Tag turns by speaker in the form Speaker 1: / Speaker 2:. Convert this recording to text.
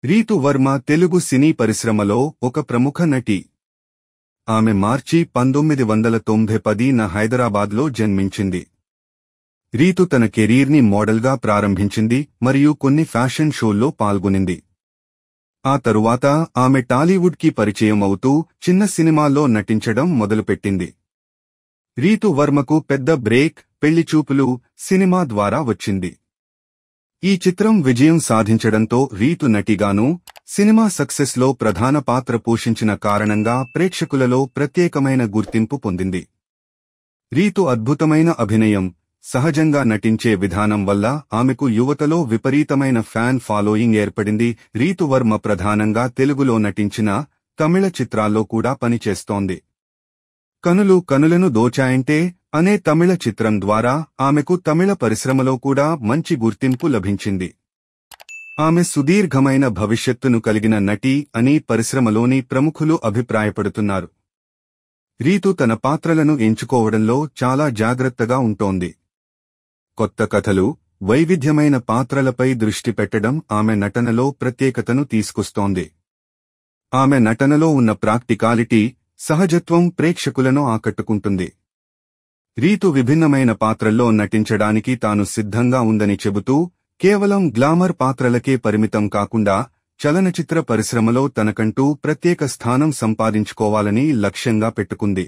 Speaker 1: రీతు వర్మ తెలుగు సినీ పరిశ్రమలో ఒక ప్రముఖ నటి. ఆమె మార్చి 1990న హైదరాబాద్లో జన్మించింది. రీతు తన కెరీర్ని మోడల్గా ప్రారంభించింది మరియు కొన్ని ఫ్యాషన్ షోల్లో పాల్గొనింది. ఆ తరువాత ఆమె టాలీవుడ్కి పరిచయం అవుతూ చిన్న సినిమాల్లో నటించడం మొదలుపెట్టింది. రీతు వర్మకు పెద్ద బ్రేక్ పెళ్లిచూపులు సినిమా ద్వారా వచ్చింది. ఈ చిత్రం విజయం సాధించడంతో రీతు నటిగానూ, సినిమా సక్సెస్లో ప్రధాన పాత్ర పోషించిన కారణంగా ప్రేక్షకులలో ప్రత్యేకమైన గుర్తింపు పొందింది. రీతు అద్భుతమైన అభినయం, సహజంగా నటించే విధానం వల్ల ఆమెకు యువతలో విపరీతమైన ఫ్యాన్ ఫాలోయింగ్ ఏర్పడింది. రీతు వర్మ ప్రధానంగా తెలుగులో నటించిన తమిళ చిత్రాల్లో కూడా పనిచేస్తోంది. కనులు కనులను దోచాయంటే అనే తమిళ చిత్రం ద్వారా ఆమెకు తమిళ పరిశ్రమలో కూడా మంచి గుర్తింపు లభించింది. ఆమె సుదీర్ఘమైన భవిష్యత్తును కలిగిన నటి అని పరిశ్రమలోని ప్రముఖులు అభిప్రాయపడుతున్నారు. రీతు తన పాత్రలను ఎంచుకోవడంలో చాలా జాగ్రత్తగా ఉంటోంది. కొత్త కథలు, వైవిధ్యమైన పాత్రలపై దృష్టి పెట్టడం ఆమె నటనలో ప్రత్యేకతను తీసుకొస్తోంది. ఆమె నటనలో ఉన్న ప్రాక్టికాలిటీ, సహజత్వం ప్రేక్షకులను ఆకట్టుకుంటుంది. రీతు విభిన్నమైన పాత్రల్లో నటించడానికి తాను సిద్ధంగా ఉందని చెబుతూ, కేవలం గ్లామర్ పాత్రలకే పరిమితం కాకుండా చలనచిత్ర పరిశ్రమలో తనకంటూ ప్రత్యేక స్థానం సంపాదించుకోవాలని లక్ష్యంగా పెట్టుకుంది.